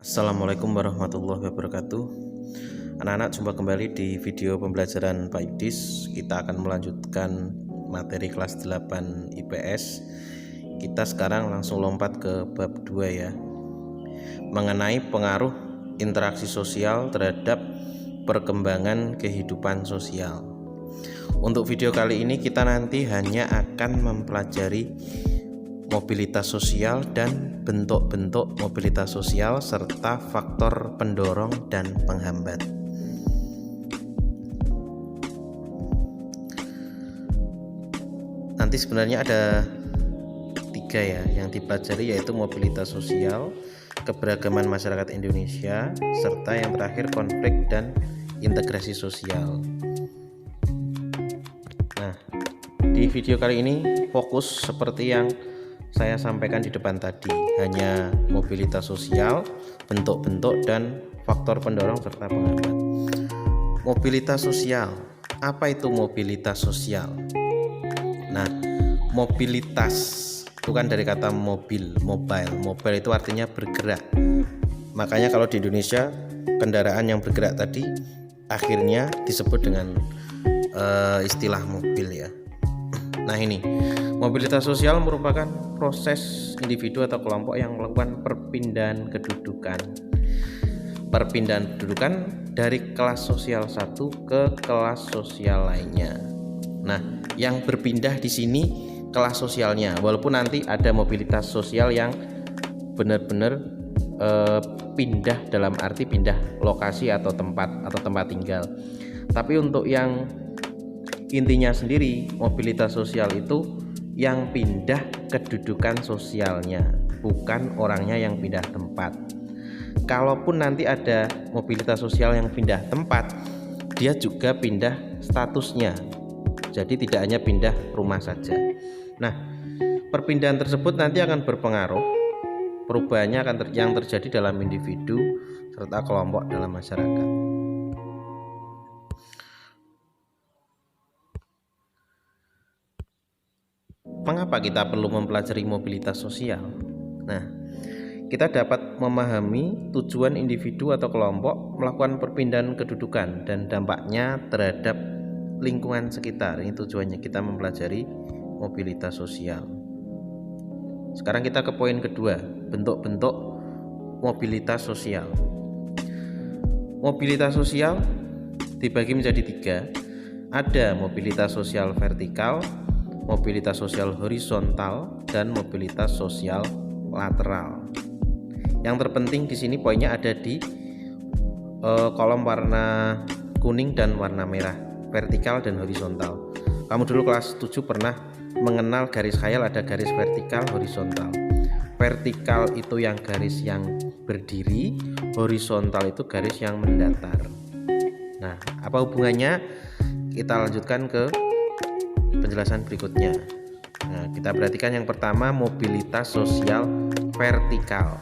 Assalamualaikum warahmatullahi wabarakatuh. Anak-anak, jumpa kembali di video pembelajaran Pak Idis. Kita akan melanjutkan materi kelas 8 IPS. Kita sekarang langsung lompat ke bab 2 ya, mengenai pengaruh interaksi sosial terhadap perkembangan kehidupan sosial. Untuk video kali ini kita nanti hanya akan mempelajari mobilitas sosial dan bentuk-bentuk mobilitas sosial serta faktor pendorong dan penghambat. Nanti sebenarnya ada 3 ya yang dipelajari, yaitu mobilitas sosial, keberagaman masyarakat Indonesia, serta yang terakhir konflik dan integrasi sosial. Nah, di video kali ini fokus seperti yang saya sampaikan di depan tadi, hanya mobilitas sosial, bentuk-bentuk dan faktor pendorong serta penghambat. Mobilitas sosial, apa itu mobilitas sosial? Nah, mobilitas itu kan dari kata mobil, mobile itu artinya bergerak. Makanya kalau di Indonesia kendaraan yang bergerak tadi akhirnya disebut dengan istilah mobil ya. Nah, ini mobilitas sosial merupakan proses individu atau kelompok yang melakukan perpindahan kedudukan dari kelas sosial satu ke kelas sosial lainnya. Nah, yang berpindah di sini kelas sosialnya, walaupun nanti ada mobilitas sosial yang benar-benar pindah dalam arti pindah lokasi atau tempat tinggal. Tapi untuk yang intinya sendiri, mobilitas sosial itu yang pindah kedudukan sosialnya, bukan orangnya yang pindah tempat. Kalaupun nanti ada mobilitas sosial yang pindah tempat, dia juga pindah statusnya. Jadi tidak hanya pindah rumah saja. Nah, perpindahan tersebut nanti akan berpengaruh, perubahannya yang terjadi dalam individu serta kelompok dalam masyarakat. Mengapa kita perlu mempelajari mobilitas sosial? Nah, kita dapat memahami tujuan individu atau kelompok melakukan perpindahan kedudukan dan dampaknya terhadap lingkungan sekitar. Ini tujuannya kita mempelajari mobilitas sosial. Sekarang kita ke poin kedua, bentuk-bentuk mobilitas sosial. Mobilitas sosial dibagi menjadi 3. Ada mobilitas sosial vertikal, mobilitas sosial horizontal, dan mobilitas sosial lateral. Yang terpenting di sini poinnya ada di kolom warna kuning dan warna merah, vertikal dan horizontal. Kamu dulu kelas 7 pernah mengenal garis khayal, ada garis vertikal, horizontal. Vertikal itu yang garis yang berdiri, horizontal itu garis yang mendatar. Nah, apa hubungannya? Kita lanjutkan ke penjelasan berikutnya. Nah, kita perhatikan yang pertama, mobilitas sosial vertikal.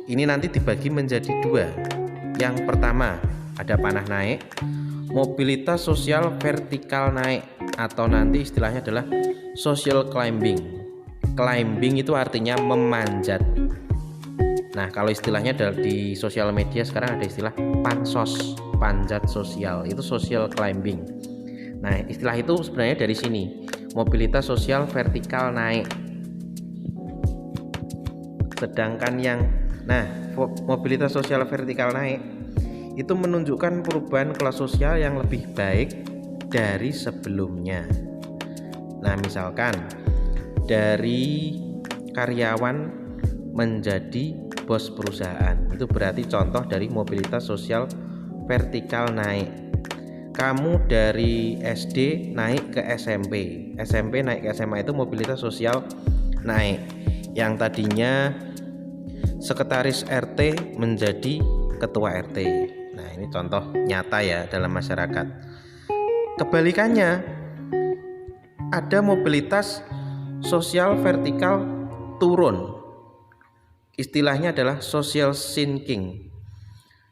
Ini nanti dibagi menjadi 2. Yang pertama ada panah naik, mobilitas sosial vertikal naik, atau nanti istilahnya adalah social climbing. Climbing itu artinya memanjat. Nah, kalau istilahnya di sosial media sekarang ada istilah pansos, panjat sosial, itu social climbing. Nah, istilah itu sebenarnya dari sini, mobilitas sosial vertikal naik. Sedangkan mobilitas sosial vertikal naik itu menunjukkan perubahan kelas sosial yang lebih baik dari sebelumnya. Nah, misalkan dari karyawan menjadi bos perusahaan, itu berarti contoh dari mobilitas sosial vertikal naik. Kamu dari SD naik ke SMP, SMP naik ke SMA, itu mobilitas sosial naik. Yang tadinya sekretaris RT menjadi ketua RT. Nah, ini contoh nyata ya dalam masyarakat. Kebalikannya, ada mobilitas sosial vertikal turun. Istilahnya adalah social sinking.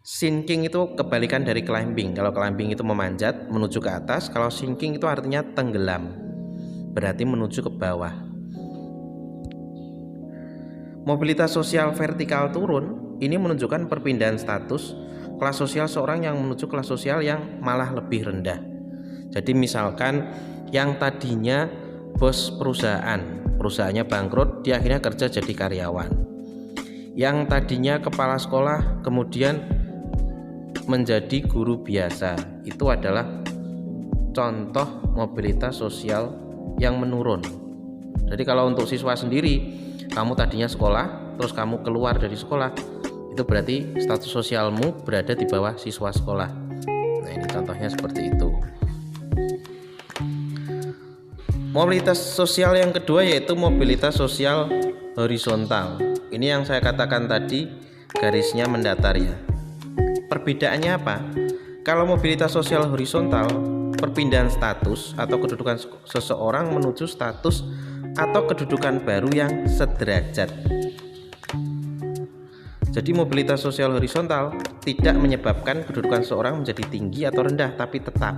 Sinking itu kebalikan dari climbing. Kalau climbing itu memanjat menuju ke atas, kalau sinking itu artinya tenggelam, berarti menuju ke bawah. Mobilitas sosial vertikal turun ini menunjukkan perpindahan status kelas sosial seorang yang menuju kelas sosial yang malah lebih rendah. Jadi misalkan yang tadinya bos perusahaannya bangkrut, dia akhirnya kerja jadi karyawan. Yang tadinya kepala sekolah kemudian menjadi guru biasa. Itu adalah contoh mobilitas sosial yang menurun. Jadi kalau untuk siswa sendiri, kamu tadinya sekolah terus kamu keluar dari sekolah, itu berarti status sosialmu berada di bawah siswa sekolah. Nah, ini contohnya seperti itu. Mobilitas sosial yang kedua yaitu mobilitas sosial horizontal. Ini yang saya katakan tadi, garisnya mendatar ya. Perbedaannya apa? Kalau mobilitas sosial horizontal, perpindahan status atau kedudukan seseorang menuju status atau kedudukan baru yang sederajat. Jadi mobilitas sosial horizontal tidak menyebabkan kedudukan seorang menjadi tinggi atau rendah, tapi tetap.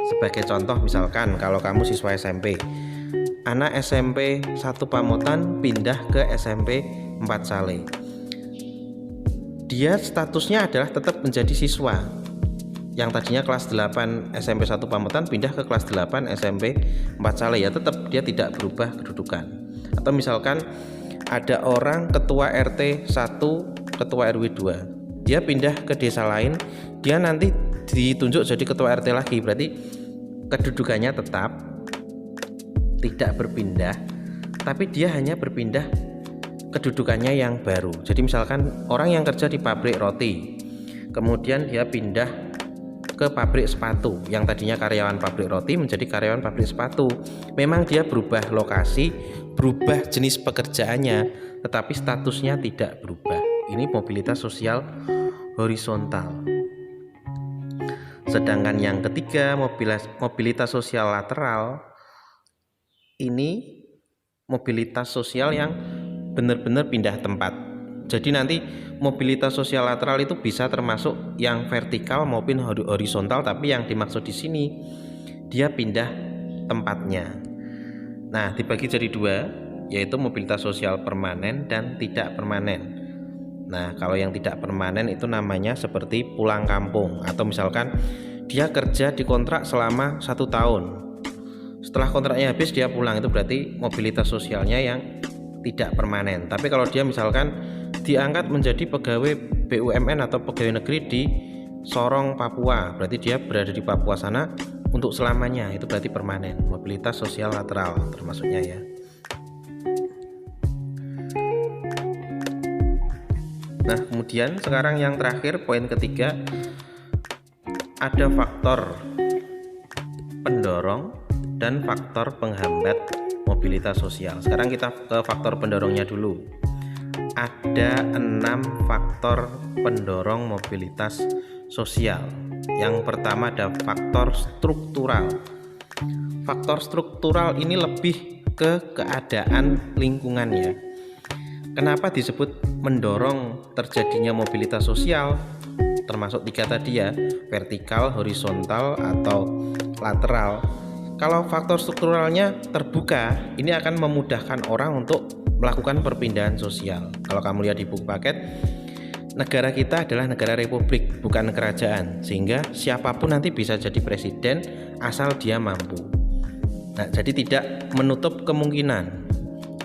Sebagai contoh, misalkan kalau kamu siswa SMP, anak SMP 1 Pamotan pindah ke SMP 4 Saleh. Dia statusnya adalah tetap menjadi siswa. Yang tadinya kelas 8 SMP 1 Pamotan pindah ke kelas 8 SMP 4 Saleh, ya tetap dia tidak berubah kedudukan. Atau misalkan ada orang ketua RT 1, ketua RW 2, dia pindah ke desa lain, dia nanti ditunjuk jadi ketua RT lagi, berarti kedudukannya tetap tidak berpindah, tapi dia hanya berpindah kedudukannya yang baru. Jadi misalkan orang yang kerja di pabrik roti, kemudian dia pindah ke pabrik sepatu, yang tadinya karyawan pabrik roti menjadi karyawan pabrik sepatu. Memang dia berubah lokasi, berubah jenis pekerjaannya, tetapi statusnya tidak berubah. Ini mobilitas sosial horizontal. Sedangkan yang ketiga, mobilitas sosial lateral, ini mobilitas sosial yang benar-benar pindah tempat. Jadi nanti mobilitas sosial lateral itu bisa termasuk yang vertikal maupun horizontal, tapi yang dimaksud di sini dia pindah tempatnya. Nah, dibagi jadi dua, yaitu mobilitas sosial permanen dan tidak permanen. Nah, kalau yang tidak permanen itu namanya seperti pulang kampung, atau misalkan dia kerja di kontrak selama 1 tahun, setelah kontraknya habis dia pulang, itu berarti mobilitas sosialnya yang tidak permanen. Tapi kalau dia misalkan diangkat menjadi pegawai BUMN atau pegawai negeri di Sorong, Papua, berarti dia berada di Papua sana untuk selamanya, itu berarti permanen. Mobilitas sosial lateral termasuknya ya. Nah, kemudian sekarang yang terakhir, poin ketiga, ada faktor pendorong dan faktor penghambat mobilitas sosial. Sekarang kita ke faktor pendorongnya dulu. Ada 6 faktor pendorong mobilitas sosial. Yang pertama ada faktor struktural. Faktor struktural ini lebih ke keadaan lingkungan ya. Kenapa disebut mendorong terjadinya mobilitas sosial? Termasuk 3 tadi ya, vertikal, horizontal, atau lateral. Kalau faktor strukturalnya terbuka, ini akan memudahkan orang untuk melakukan perpindahan sosial. Kalau kamu lihat di buku paket, negara kita adalah negara republik, bukan kerajaan, sehingga siapapun nanti bisa jadi presiden asal dia mampu. Nah, jadi tidak menutup kemungkinan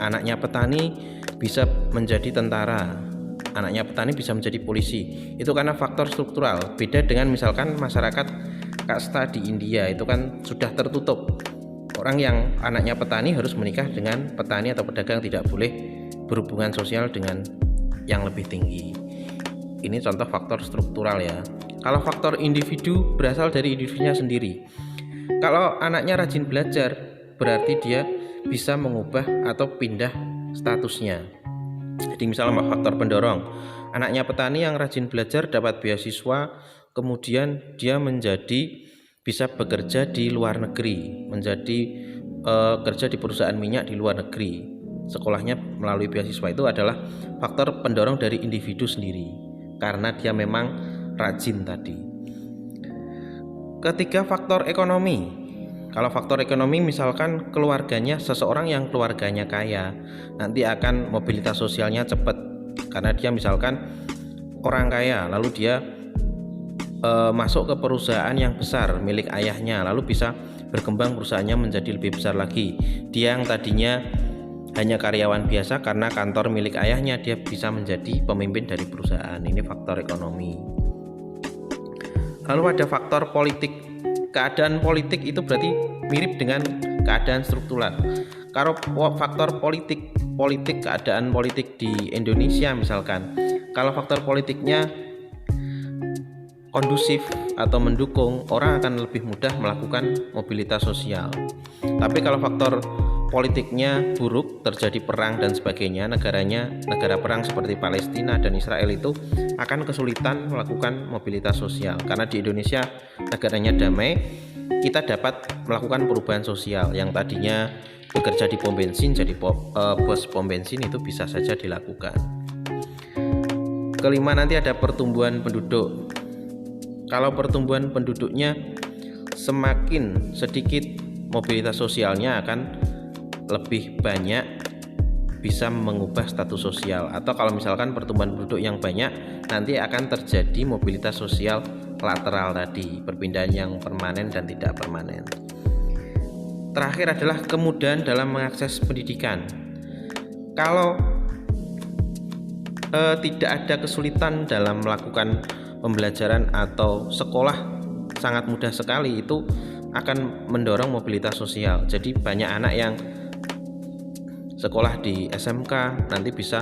anaknya petani bisa menjadi tentara, anaknya petani bisa menjadi polisi. Itu karena faktor struktural. Beda dengan misalkan masyarakat kasta di India, itu kan sudah tertutup. Orang yang anaknya petani harus menikah dengan petani atau pedagang, tidak boleh berhubungan sosial dengan yang lebih tinggi. Ini contoh faktor struktural ya. Kalau faktor individu berasal dari individunya sendiri. Kalau anaknya rajin belajar, berarti dia bisa mengubah atau pindah statusnya. Jadi misalnya faktor pendorong, anaknya petani yang rajin belajar dapat beasiswa, kemudian dia bisa bekerja di luar negeri, menjadi kerja di perusahaan minyak di luar negeri. Sekolahnya melalui beasiswa. Itu adalah faktor pendorong dari individu sendiri, karena dia memang rajin tadi. Ketiga, faktor ekonomi. Kalau faktor ekonomi misalkan seseorang yang keluarganya kaya, nanti akan mobilitas sosialnya cepat karena dia misalkan orang kaya lalu dia masuk ke perusahaan yang besar milik ayahnya, lalu bisa berkembang perusahaannya menjadi lebih besar lagi. Dia yang tadinya hanya karyawan biasa, karena kantor milik ayahnya dia bisa menjadi pemimpin dari perusahaan. Ini faktor ekonomi. Lalu ada faktor politik. Keadaan politik itu berarti mirip dengan keadaan struktural. Kalau faktor politik keadaan politik di Indonesia misalkan, kalau faktor politiknya kondusif atau mendukung, orang akan lebih mudah melakukan mobilitas sosial. Tapi kalau faktor politiknya buruk, terjadi perang dan sebagainya, negara perang seperti Palestina dan Israel itu akan kesulitan melakukan mobilitas sosial. Karena di Indonesia negaranya damai, kita dapat melakukan perubahan sosial. Yang tadinya bekerja di pom bensin jadi bos pom bensin, itu bisa saja dilakukan. Kelima, nanti ada pertumbuhan penduduk. Kalau pertumbuhan penduduknya semakin sedikit, mobilitas sosialnya akan lebih banyak bisa mengubah status sosial. Atau kalau misalkan pertumbuhan penduduk yang banyak, nanti akan terjadi mobilitas sosial lateral tadi, perpindahan yang permanen dan tidak permanen. Terakhir adalah kemudahan dalam mengakses pendidikan. Kalau tidak ada kesulitan dalam melakukan pembelajaran atau sekolah, sangat mudah sekali, itu akan mendorong mobilitas sosial. Jadi banyak anak yang sekolah di SMK nanti bisa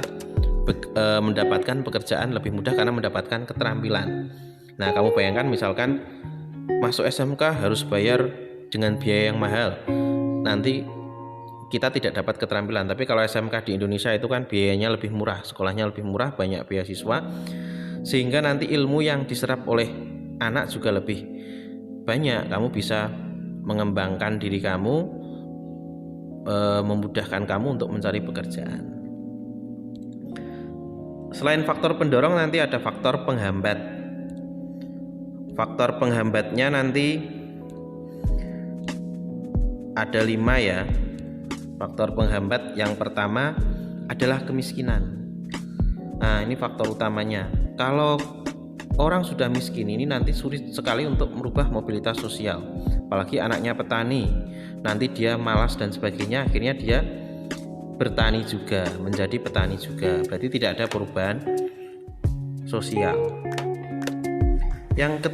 mendapatkan pekerjaan lebih mudah karena mendapatkan keterampilan. Nah, kamu bayangkan misalkan masuk SMK harus bayar dengan biaya yang mahal, nanti kita tidak dapat keterampilan. Tapi kalau SMK di Indonesia itu kan biayanya lebih murah, sekolahnya lebih murah, banyak beasiswa, sehingga nanti ilmu yang diserap oleh anak juga lebih banyak. Kamu bisa mengembangkan diri kamu, memudahkan kamu untuk mencari pekerjaan. Selain faktor pendorong, nanti ada faktor penghambat. Faktor penghambatnya nanti ada 5 ya. Faktor penghambat yang pertama adalah kemiskinan. Nah, ini faktor utamanya. Kalau orang sudah miskin, ini nanti sulit sekali untuk merubah mobilitas sosial. Apalagi anaknya petani, nanti dia malas dan sebagainya, akhirnya dia bertani juga, menjadi petani juga. Berarti tidak ada perubahan sosial. Yang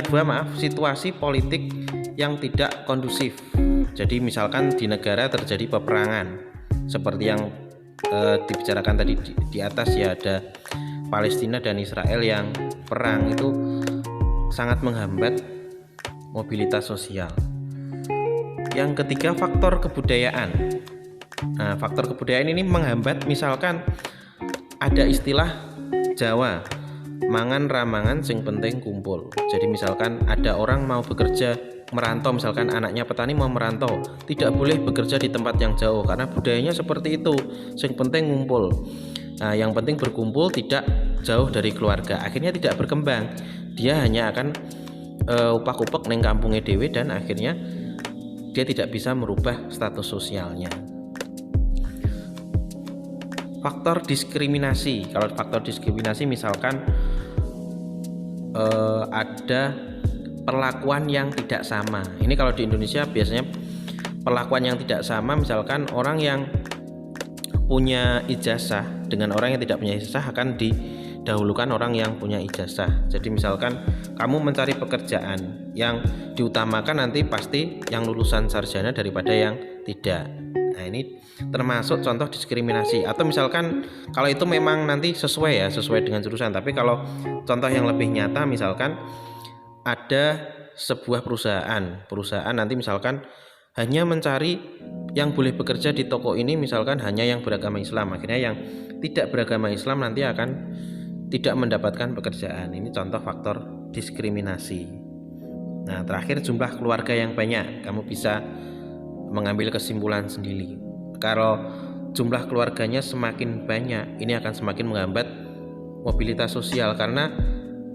kedua, situasi politik yang tidak kondusif. Jadi misalkan di negara terjadi peperangan, seperti yang dibicarakan tadi di atas ya, ada Palestina dan Israel yang perang, itu sangat menghambat mobilitas sosial. Yang ketiga, faktor kebudayaan. Nah, faktor kebudayaan ini menghambat, misalkan ada istilah Jawa, mangan ramangan sing penting kumpul. Jadi misalkan ada orang mau bekerja merantau, misalkan anaknya petani mau merantau, tidak boleh bekerja di tempat yang jauh karena budayanya seperti itu, sing penting ngumpul. Nah, yang penting berkumpul, tidak jauh dari keluarga. Akhirnya tidak berkembang, dia hanya akan upak-upek neng kampungnya dewe, dan akhirnya dia tidak bisa merubah status sosialnya. Faktor diskriminasi. Kalau faktor diskriminasi misalkan ada perlakuan yang tidak sama. Ini kalau di Indonesia biasanya perlakuan yang tidak sama, misalkan orang yang punya ijazah dengan orang yang tidak punya ijazah akan didahulukan orang yang punya ijazah. Jadi misalkan kamu mencari pekerjaan, yang diutamakan nanti pasti yang lulusan sarjana daripada yang tidak. Nah, ini termasuk contoh diskriminasi. Atau misalkan kalau itu memang nanti sesuai dengan jurusan, tapi kalau contoh yang lebih nyata, misalkan ada sebuah perusahaan nanti misalkan hanya mencari yang boleh bekerja di toko ini, misalkan hanya yang beragama Islam, akhirnya yang tidak beragama Islam nanti akan tidak mendapatkan pekerjaan. Ini contoh faktor diskriminasi. Nah, terakhir, jumlah keluarga yang banyak. Kamu bisa mengambil kesimpulan sendiri. Kalau jumlah keluarganya semakin banyak, ini akan semakin menghambat mobilitas sosial, karena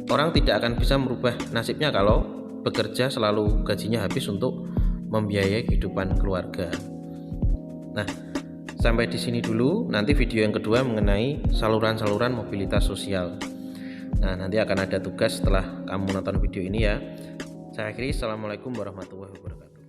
orang tidak akan bisa merubah nasibnya kalau bekerja selalu gajinya habis untuk membiayai kehidupan keluarga. Nah, sampai di sini dulu. Nanti video yang kedua mengenai saluran-saluran mobilitas sosial. Nah, nanti akan ada tugas setelah kamu nonton video ini ya. Saya akhiri, assalamualaikum warahmatullahi wabarakatuh.